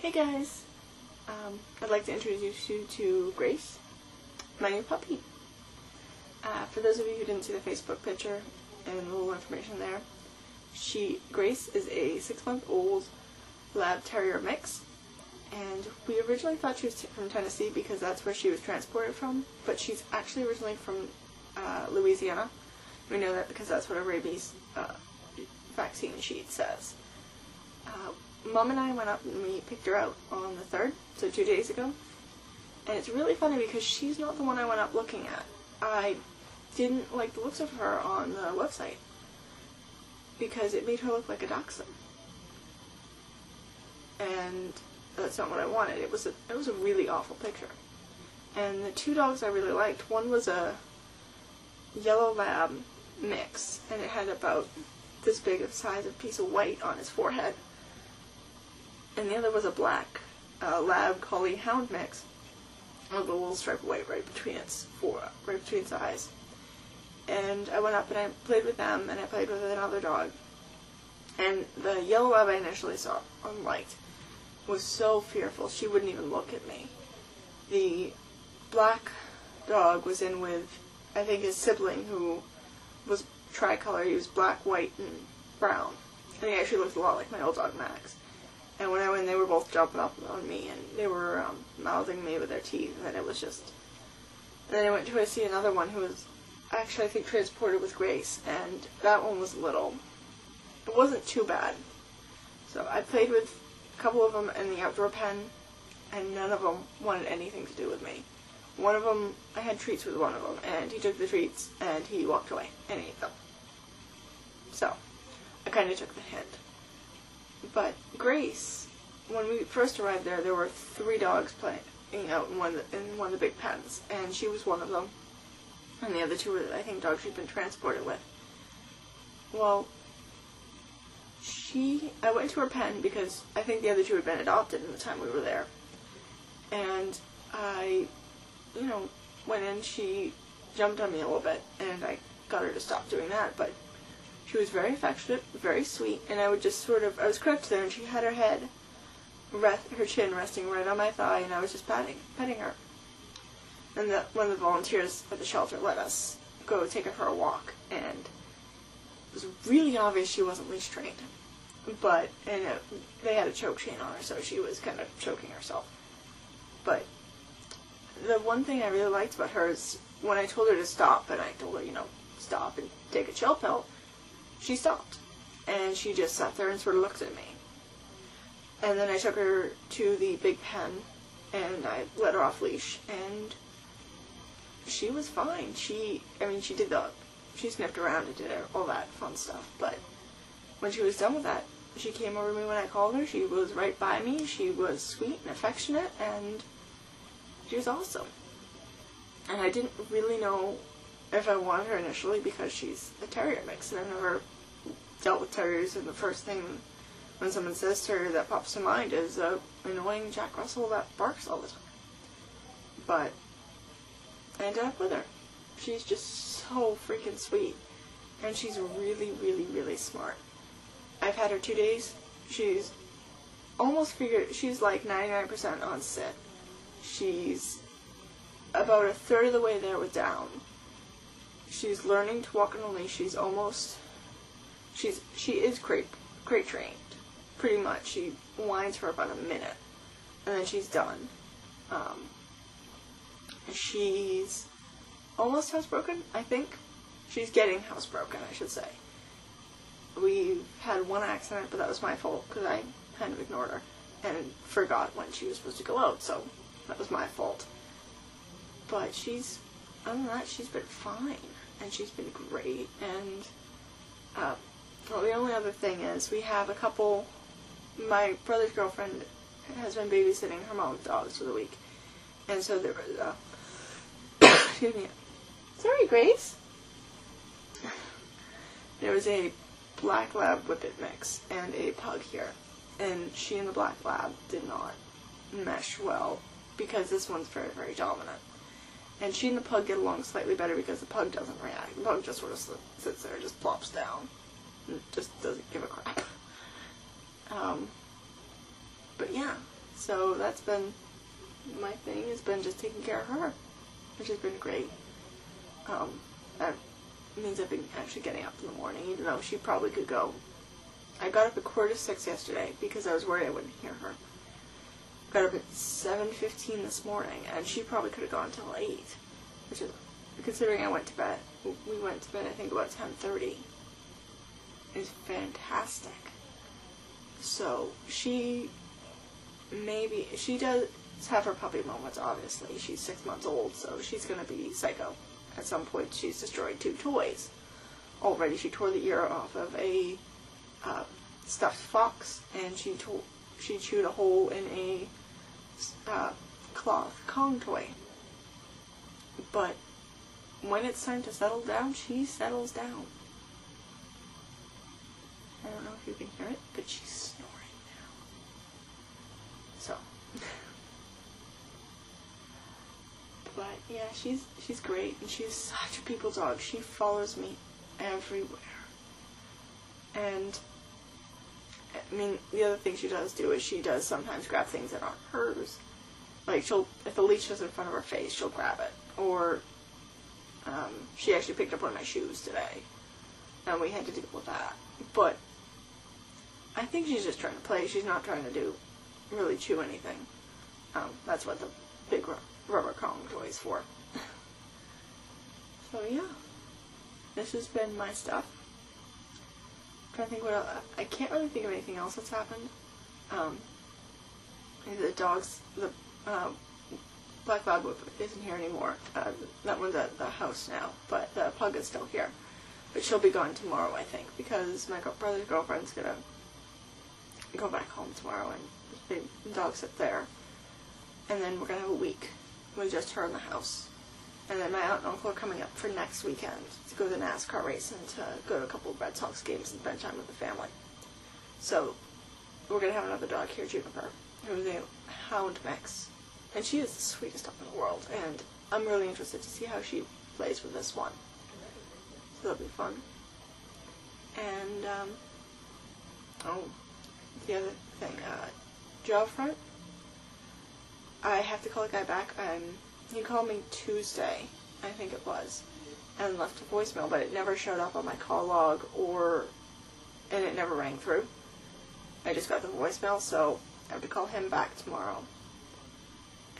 Hey guys, I'd like to introduce you to Grace, my new puppy. For those of you who didn't see the Facebook picture and a little information there, Grace is a 6-month-old Lab Terrier mix, and we originally thought she was from Tennessee because that's where she was transported from, but she's actually originally from Louisiana. We know that because that's what a rabies vaccine sheet says. Mom and I went up and we picked her out on the 3rd, so 2 days ago. And it's really funny because she's not the one I went up looking at. I didn't like the looks of her on the website because it made her look like a dachshund. And that's not what I wanted. It was a really awful picture. And the two dogs I really liked, one was a yellow lab mix, and it had about this big of size of piece of white on his forehead. And the other was a black lab collie hound mix with a little stripe of white right between its eyes. And I went up and I played with them, and I played with another dog. And the yellow lab I initially saw and liked was so fearful she wouldn't even look at me. The black dog was in with, I think, his sibling, who was tricolor. He was black, white, and brown. And he actually looked a lot like my old dog Max. And when I went, they were both jumping up on me, and they were mouthing me with their teeth, and then it was just... And then I went to see another one who was actually, I think, transported with Grace, and that one was little. It wasn't too bad. So I played with a couple of them in the outdoor pen, and none of them wanted anything to do with me. One of them, I had treats with one of them, and he took the treats, and he walked away and ate them. So, I kind of took the hint. But Grace, when we first arrived there were 3 dogs playing out in one of the big pens, and she was one of them, and the other 2 were, I think, dogs she'd been transported with. Well, I went to her pen because I think the other 2 had been adopted in the time we were there, and I, went in, she jumped on me a little bit, and I got her to stop doing that, but she was very affectionate, very sweet, and I would just I was crouched there, and she had her chin resting right on my thigh, and I was just petting her. And one of the volunteers at the shelter let us go take her for a walk, and it was really obvious she wasn't leash trained. But, they had a choke chain on her, so she was kind of choking herself. But the one thing I really liked about her is when I told her to stop, and I told her, stop and take a chill pill, she stopped, and she just sat there and sort of looked at me. And then I took her to the big pen, and I let her off leash, and she was fine. She sniffed around and did all that fun stuff, but when she was done with that, she came over to me when I called her. She was right by me. She was sweet and affectionate, and she was awesome. And I didn't really know if I wanted her initially because she's a terrier mix, and I've never dealt with terriers, and the first thing when someone says terrier that pops to mind is a annoying Jack Russell that barks all the time. But I ended up with her. She's just so freaking sweet, and she's really, really, really smart. I've had her 2 days. She's almost she's like 99% on sit. She's about a third of the way there with down. She's learning to walk on a leash. She is crate trained, pretty much. She whines for about a minute, and then she's done. She's almost housebroken, I think. She's getting housebroken, I should say. We've had one accident, but that was my fault, because I kind of ignored her, and forgot when she was supposed to go out, so that was my fault. But other than that, she's been fine. And she's been great, and well, the only other thing is we have my brother's girlfriend has been babysitting her mom's dogs for the week, and so there was excuse me, sorry Grace, there was a black lab whippet mix and a pug here, and she and the black lab did not mesh well because this one's very, very dominant. And she and the pug get along slightly better because the pug doesn't react. The pug just sort of sits there, just plops down, and just doesn't give a crap. But yeah, So that's been my thing, has been just taking care of her, which has been great. That means I've been actually getting up in the morning, even though she probably could go. I got up at 5:45 yesterday because I was worried I wouldn't hear her. Got up at 7:15 this morning, and she probably could have gone till 8, which is, considering I went to bed, we went to bed I think about 10:30, is fantastic. So she does have her puppy moments, obviously. She's 6 months old, so she's going to be psycho. At some point, she's destroyed 2 toys. Already, she tore the ear off of a stuffed fox, and she chewed a hole in a cloth Kong toy. But when it's time to settle down, she settles down. I don't know if you can hear it, but she's snoring now. So. But yeah, she's great, and she's such a people dog. She follows me everywhere. And I mean, the other thing she does do is she does sometimes grab things that aren't hers. Like if the leash is in front of her face, she'll grab it. Or she actually picked up one of my shoes today, and we had to deal with that. But I think she's just trying to play. She's not trying to really chew anything. That's what the big rubber Kong toy is for. So yeah, this has been my stuff. I'm trying to think what else. I can't really think of anything else that's happened. The dogs, the Black Lab isn't here anymore. That one's at the house now, but the pug is still here. But she'll be gone tomorrow, I think, because my brother's girlfriend's gonna go back home tomorrow, and the dog sit there. And then we're gonna have a week with just her in the house. And then my aunt and uncle are coming up for next weekend to go to the NASCAR race and to go to a couple of Red Sox games and spend time with the family. So we're gonna have another dog here, Juniper, who's a hound mix. And she is the sweetest dog in the world, and I'm really interested to see how she plays with this one. So that'll be fun. And, the other thing, Joe Front, I have to call the guy back. He called me Tuesday, I think it was, and left a voicemail, but it never showed up on my call log, and it never rang through. I just got the voicemail, so I have to call him back tomorrow.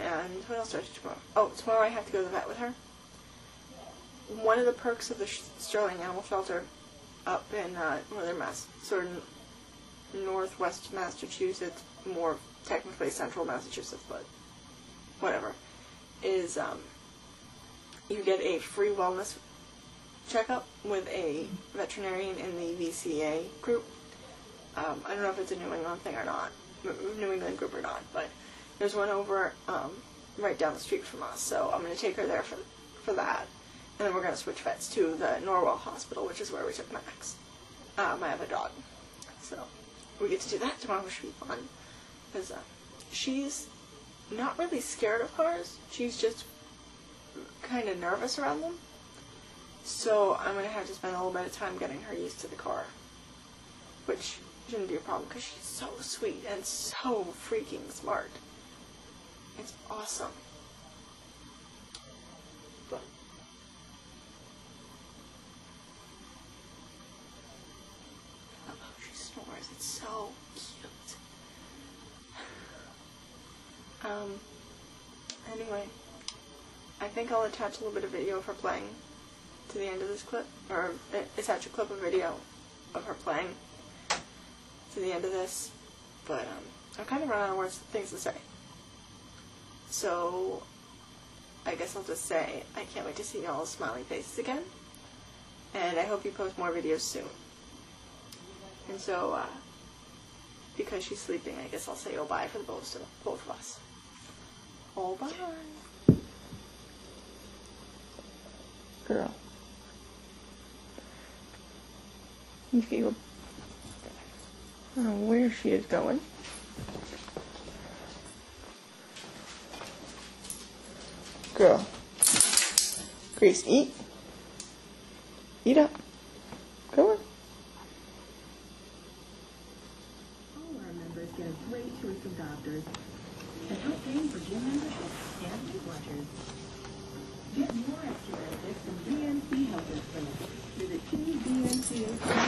And what else do I do tomorrow? Oh, tomorrow I have to go to the vet with her. One of the perks of the Sterling Animal Shelter up in northern sort of northwest Massachusetts, more technically central Massachusetts, but whatever, is you get a free wellness checkup with a veterinarian in the VCA group. I don't know if it's a New England thing or not, New England group or not, but there's one over right down the street from us, so I'm going to take her there for that. And then we're going to switch vets to the Norwell Hospital, which is where we took Max, my other dog. So we get to do that tomorrow, which should be fun. Because she's not really scared of cars. She's just kind of nervous around them. So I'm going to have to spend a little bit of time getting her used to the car. Which shouldn't be a problem, because she's so sweet and so freaking smart. It's awesome. But I love how she snores. It's so cute. Anyway, I think I'll attach a little bit of video of her playing to the end of this clip, or attach a clip of video of her playing to the end of this, but I've kind of run out of things to say. So I guess I'll just say I can't wait to see y'all's smiling faces again, and I hope you post more videos soon. And so, because she's sleeping, I guess I'll say oh bye for the both of us. Oh bye. Girl. You feel where she is going. Girl. Grace, eat. Eat up. Come on. All our members get a great choice of doctors only for gym membership and Weight Watchers. Get more extra benefits from DNC Health Clinic. Visit TDNCH.com.